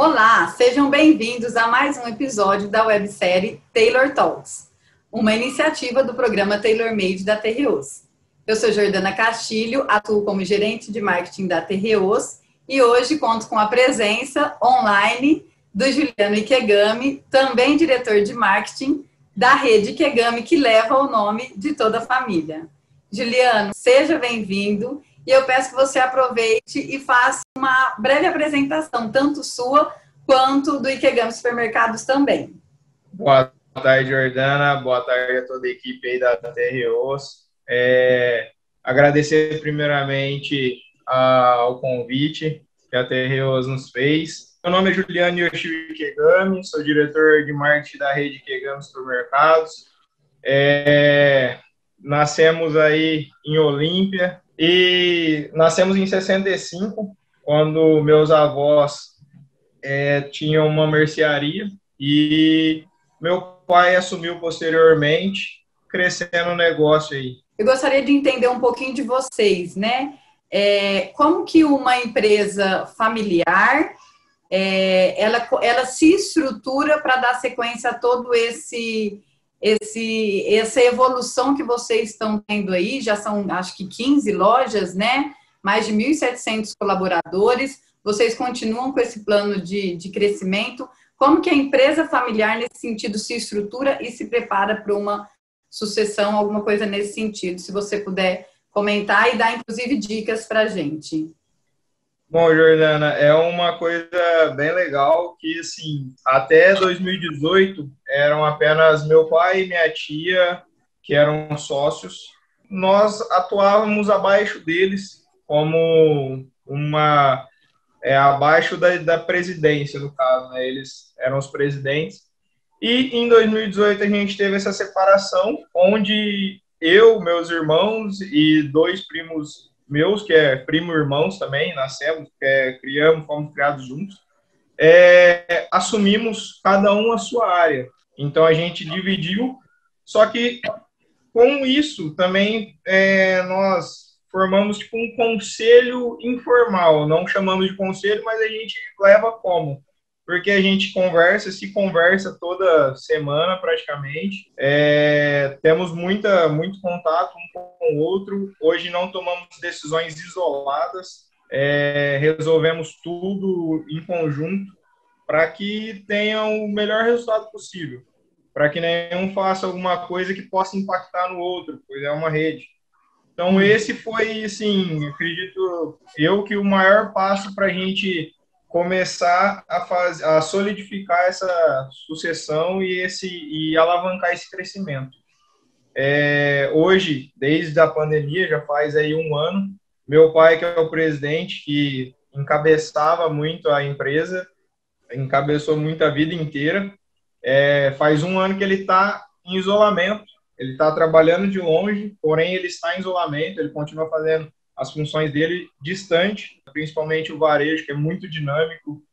Olá, sejam bem-vindos a mais um episódio da websérie Taylor Talks, uma iniciativa do programa Tailor Made da Terreos. Eu sou Jordana Castilho, atuo como gerente de marketing da Terreos e hoje conto com a presença online do Juliano Ikegami, também diretor de marketing da rede Ikegami, que leva o nome de toda a família. Juliano, seja bem-vindo e eu peço que você aproveite e faça uma breve apresentação, tanto sua quanto do Ikegami Supermercados também. Boa tarde, Jordana. Boa tarde a toda a equipe aí da Terreos. Agradecer primeiramente ao convite que a Terreos nos fez. Meu nome é Juliano Yoshio Ikegami, sou diretor de marketing da rede Ikegami Supermercados. Nascemos aí em Olímpia e nascemos em 65, quando meus avós tinham uma mercearia e meu pai assumiu posteriormente, crescendo o negócio aí. Eu gostaria de entender um pouquinho de vocês, né? Como que uma empresa familiar, ela se estrutura para dar sequência a todo essa evolução que vocês estão tendo aí? Já são, acho que 15 lojas, né? Mais de 1.700 colaboradores. Vocês continuam com esse plano de crescimento? Como que a empresa familiar, nesse sentido, se estrutura e se prepara para uma sucessão, alguma coisa nesse sentido? Se você puder comentar e dar, inclusive, dicas para a gente. Bom, Jordana, é uma coisa bem legal que, assim, até 2018, eram apenas meu pai e minha tia, que eram sócios. Nós atuávamos abaixo deles, como abaixo da presidência, no caso, né? Eles eram os presidentes. E em 2018 a gente teve essa separação, onde eu, meus irmãos e dois primos meus, que é primo-irmãos também, nascemos, fomos criados juntos, assumimos cada um a sua área. Então a gente dividiu, só que com isso também nós formamos tipo um conselho informal, não chamamos de conselho, mas a gente leva como? Porque a gente se conversa toda semana praticamente, temos muito contato um com o outro, hoje não tomamos decisões isoladas, resolvemos tudo em conjunto para que tenha o melhor resultado possível, para que nenhum faça alguma coisa que possa impactar no outro, pois é uma rede. Então esse foi, assim, acredito eu, que o maior passo para a gente começar a solidificar essa sucessão e alavancar esse crescimento. Hoje, desde a pandemia, já faz aí um ano, meu pai, que é o presidente, que encabeçava muito a empresa, encabeçou muito a vida inteira, faz um ano que ele está em isolamento, ele está trabalhando de longe, porém ele está em isolamento, ele continua fazendo as funções dele distante, principalmente o varejo, que é muito dinâmico,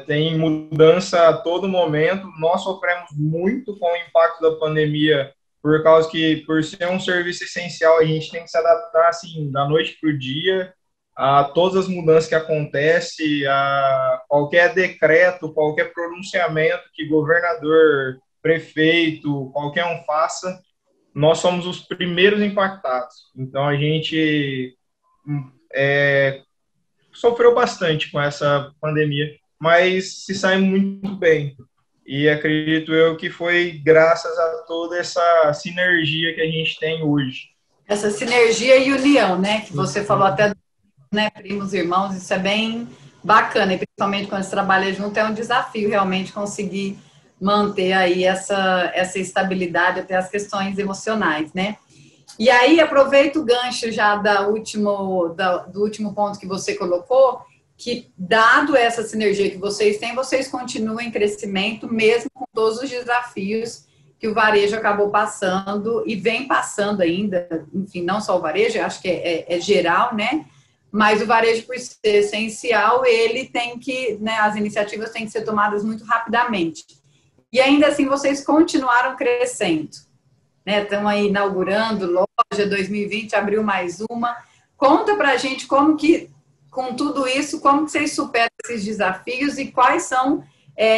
tem mudança a todo momento. Nós sofremos muito com o impacto da pandemia, por causa que, por ser um serviço essencial, a gente tem que se adaptar assim, da noite para o dia, a todas as mudanças que acontecem, a qualquer decreto, qualquer pronunciamento que governador, prefeito, qualquer um faça, nós somos os primeiros impactados. Então, a gente sofreu bastante com essa pandemia, mas se sai muito bem. E acredito eu que foi graças a toda essa sinergia que a gente tem hoje. Essa sinergia e união, né? Que você falou até, né, primos, irmãos, isso é bem bacana. E principalmente quando se trabalha junto, é um desafio realmente conseguir manter aí essa estabilidade, até as questões emocionais, né? E aí, aproveito o gancho já do último ponto que você colocou, que dado essa sinergia que vocês têm, vocês continuam em crescimento, mesmo com todos os desafios que o varejo acabou passando e vem passando ainda, enfim, não só o varejo, acho que é geral, né? Mas o varejo, por ser essencial, ele tem que, né, as iniciativas têm que ser tomadas muito rapidamente. E ainda assim, vocês continuaram crescendo, né? Estão aí inaugurando loja, 2020 abriu mais uma. Conta pra gente como que, com tudo isso, como que vocês superam esses desafios e quais são,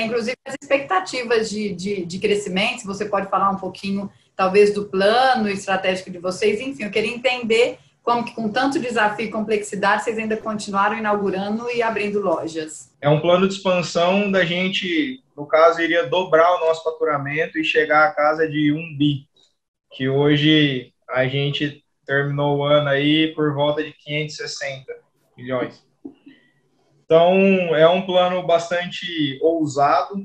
inclusive, as expectativas de crescimento. Se você pode falar um pouquinho, talvez, do plano estratégico de vocês. Enfim, eu queria entender como que, com tanto desafio e complexidade, vocês ainda continuaram inaugurando e abrindo lojas. É um plano de expansão da gente, no caso, iria dobrar o nosso faturamento e chegar à casa de 1 bi, que hoje a gente terminou o ano aí por volta de 560 milhões. Então, é um plano bastante ousado,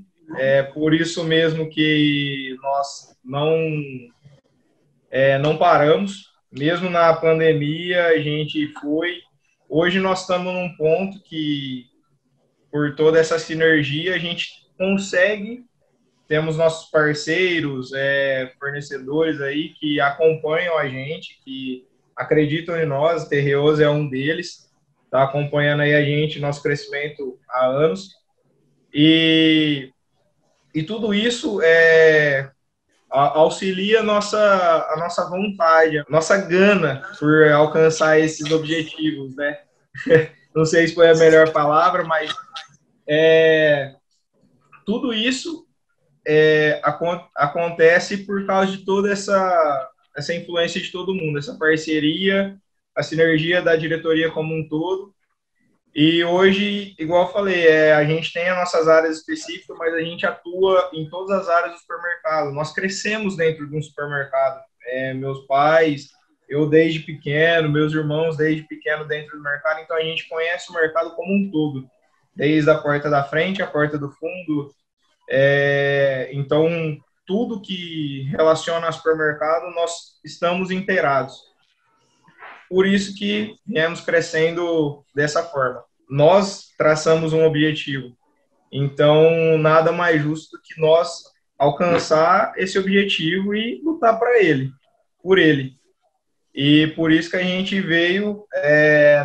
por isso mesmo que nós não paramos, mesmo na pandemia a gente foi. Hoje nós estamos num ponto que, por toda essa sinergia, a gente consegue, temos nossos parceiros, fornecedores aí que acompanham a gente, que acreditam em nós, a Terreoso é um deles, está acompanhando aí a gente, nosso crescimento há anos, e tudo isso auxilia a nossa vontade, a nossa gana por alcançar esses objetivos, né? Não sei se foi a melhor palavra, mas tudo isso acontece por causa de toda essa influência de todo mundo, essa parceria, a sinergia da diretoria como um todo. E hoje, igual eu falei, a gente tem as nossas áreas específicas, mas a gente atua em todas as áreas do supermercado. Nós crescemos dentro de um supermercado. Meus pais, eu desde pequeno, meus irmãos desde pequeno dentro do mercado, então a gente conhece o mercado como um todo, desde a porta da frente, a porta do fundo. Então, tudo que relaciona ao supermercado, nós estamos inteirados. Por isso que viemos crescendo dessa forma. Nós traçamos um objetivo. Então, nada mais justo do que nós alcançar esse objetivo e lutar por ele. E por isso que a gente veio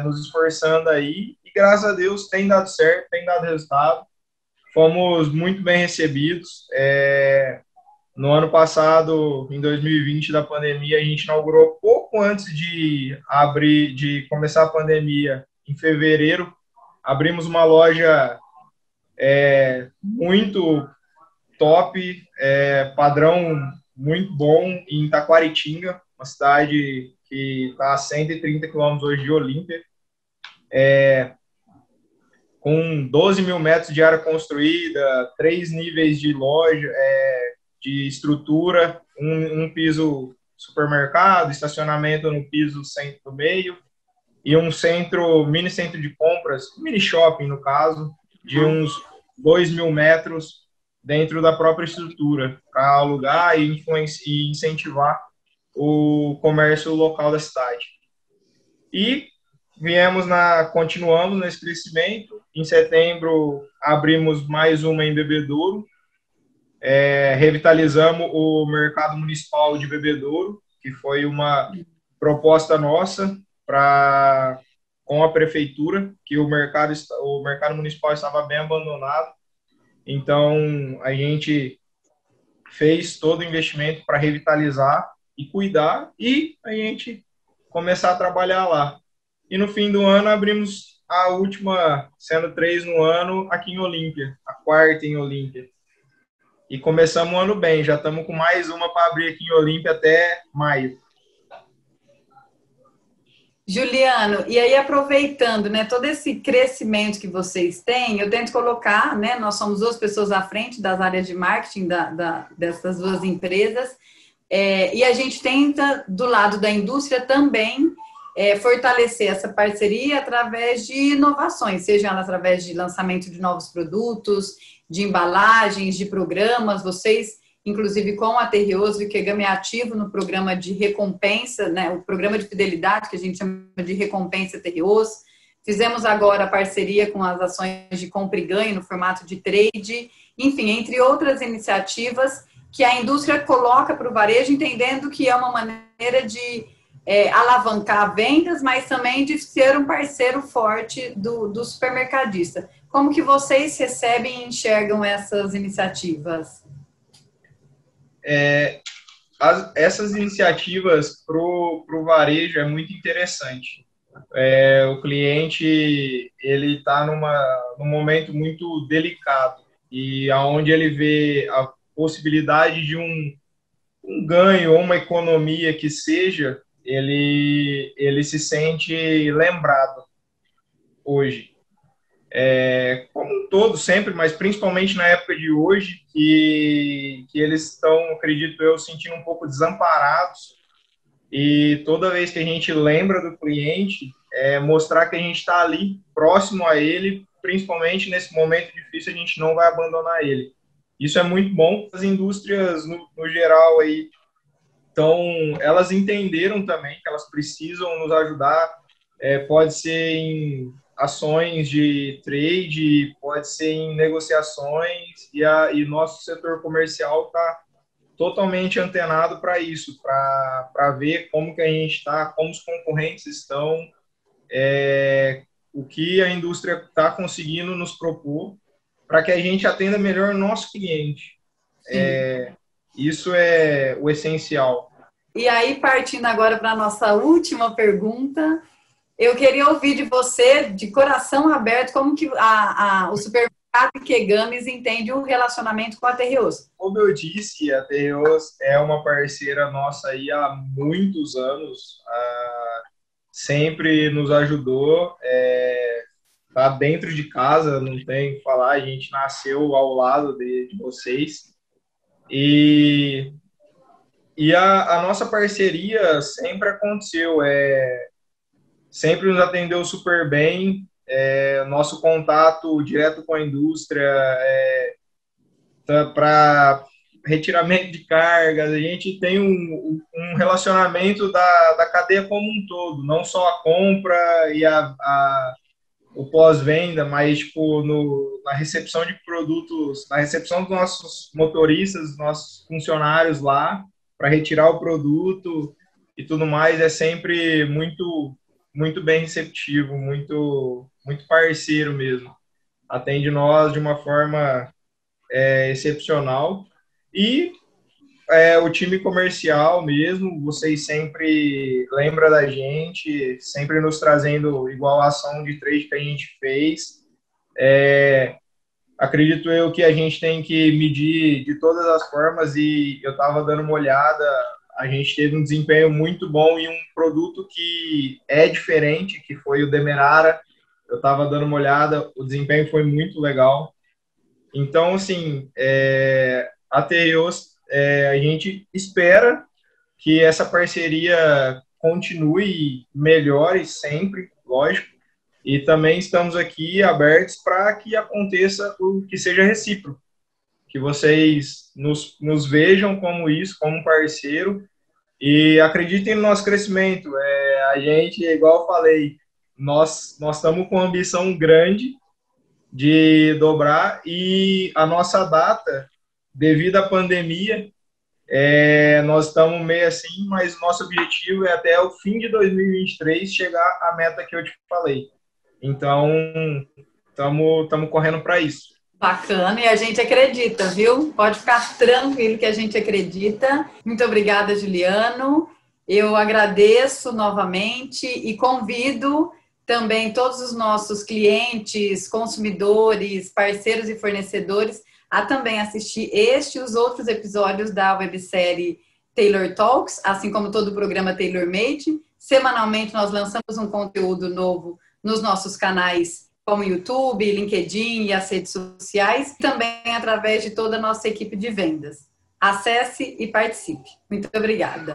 nos esforçando aí. E graças a Deus tem dado certo, tem dado resultado. Fomos muito bem recebidos. No ano passado, em 2020, da pandemia, a gente inaugurou pouco antes de começar a pandemia, em fevereiro. Abrimos uma loja muito top, padrão muito bom, em Taquaritinga, uma cidade que está a 130 quilômetros hoje de Olímpia, com 12 mil metros de área construída, 3 níveis de loja, de estrutura, um piso supermercado, estacionamento no piso centro do meio, e um mini centro de compras, mini shopping no caso, de uns 2 mil metros dentro da própria estrutura, para alugar e incentivar o comércio local da cidade. E continuamos nesse crescimento. Em setembro, abrimos mais uma em Bebedouro, revitalizamos o mercado municipal de Bebedouro, que foi uma proposta nossa com a prefeitura, que o mercado municipal estava bem abandonado. Então, a gente fez todo o investimento para revitalizar e cuidar, e a gente começar a trabalhar lá. E no fim do ano, abrimos a última, sendo 3 no ano, aqui em Olímpia, a 4ª em Olímpia. E começamos o ano bem, já estamos com mais uma para abrir aqui em Olímpia até maio. Juliano, e aí aproveitando, né, todo esse crescimento que vocês têm, eu tento colocar, né, nós somos 2 pessoas à frente das áreas de marketing dessas 2 empresas, e a gente tenta, do lado da indústria também, fortalecer essa parceria através de inovações, seja através de lançamento de novos produtos, de embalagens, de programas. Vocês, inclusive com a Terreoso e Ikegami, é ativo no programa de recompensa, né, o programa de fidelidade que a gente chama de recompensa Terreoso. Fizemos agora a parceria com as ações de compra e ganho no formato de trade, enfim, entre outras iniciativas que a indústria coloca para o varejo, entendendo que é uma maneira de alavancar vendas, mas também de ser um parceiro forte do supermercadista. Como que vocês recebem e enxergam essas iniciativas? Essas iniciativas para o varejo é muito interessante. O cliente ele está num momento muito delicado e aonde ele vê a possibilidade de um ganho ou uma economia que seja, ele se sente lembrado hoje. Como um todo, sempre, mas principalmente na época de hoje, que eles estão, acredito eu, sentindo um pouco desamparados. E toda vez que a gente lembra do cliente, mostrar que a gente está ali, próximo a ele, principalmente nesse momento difícil, a gente não vai abandonar ele. Isso é muito bom. As indústrias, no geral, aí, então, elas entenderam também que elas precisam nos ajudar. Pode ser em ações de trade, pode ser em negociações, e nosso setor comercial está totalmente antenado para isso, para ver como que a gente está, como os concorrentes estão, o que a indústria está conseguindo nos propor, para que a gente atenda melhor o nosso cliente. Isso é o essencial. E aí, partindo agora para a nossa última pergunta, eu queria ouvir de você, de coração aberto, como que o supermercado Ikegamis entende o relacionamento com a Terreos. Como eu disse, a Terreos é uma parceira nossa aí há muitos anos, sempre nos ajudou, tá dentro de casa, não tem o que falar, a gente nasceu ao lado de vocês. E a nossa parceria sempre aconteceu, sempre nos atendeu super bem, nosso contato direto com a indústria, para retiramento de cargas, a gente tem um relacionamento da cadeia como um todo, não só a compra e o pós-venda, mas tipo, na recepção de produtos, na recepção dos nossos motoristas, dos nossos funcionários lá, para retirar o produto e tudo mais, é sempre muito, muito bem receptivo, muito, muito parceiro mesmo. Atende nós de uma forma excepcional. E o time comercial mesmo, vocês sempre lembram da gente, sempre nos trazendo igual a ação de trade que a gente fez. Acredito eu que a gente tem que medir de todas as formas e eu estava dando uma olhada, a gente teve um desempenho muito bom em um produto que é diferente, que foi o Demerara. Eu estava dando uma olhada, o desempenho foi muito legal. Então, assim, a Terreos, a gente espera que essa parceria continue, melhore sempre, lógico, e também estamos aqui abertos para que aconteça o que seja recíproco, que vocês nos vejam como isso, como um parceiro, e acreditem no nosso crescimento. A gente, igual eu falei, nós estamos com uma ambição grande de dobrar, e a nossa data, devido à pandemia, nós estamos meio assim, mas nosso objetivo é até o fim de 2023 chegar à meta que eu te falei. Então, estamos correndo para isso. Bacana, e a gente acredita, viu? Pode ficar tranquilo que a gente acredita. Muito obrigada, Juliano. Eu agradeço novamente e convido também todos os nossos clientes, consumidores, parceiros e fornecedores a também assistir este e os outros episódios da websérie Tailor Talks, assim como todo o programa Tailor Made. Semanalmente nós lançamos um conteúdo novo nos nossos canais como YouTube, LinkedIn e as redes sociais, e também através de toda a nossa equipe de vendas. Acesse e participe. Muito obrigada.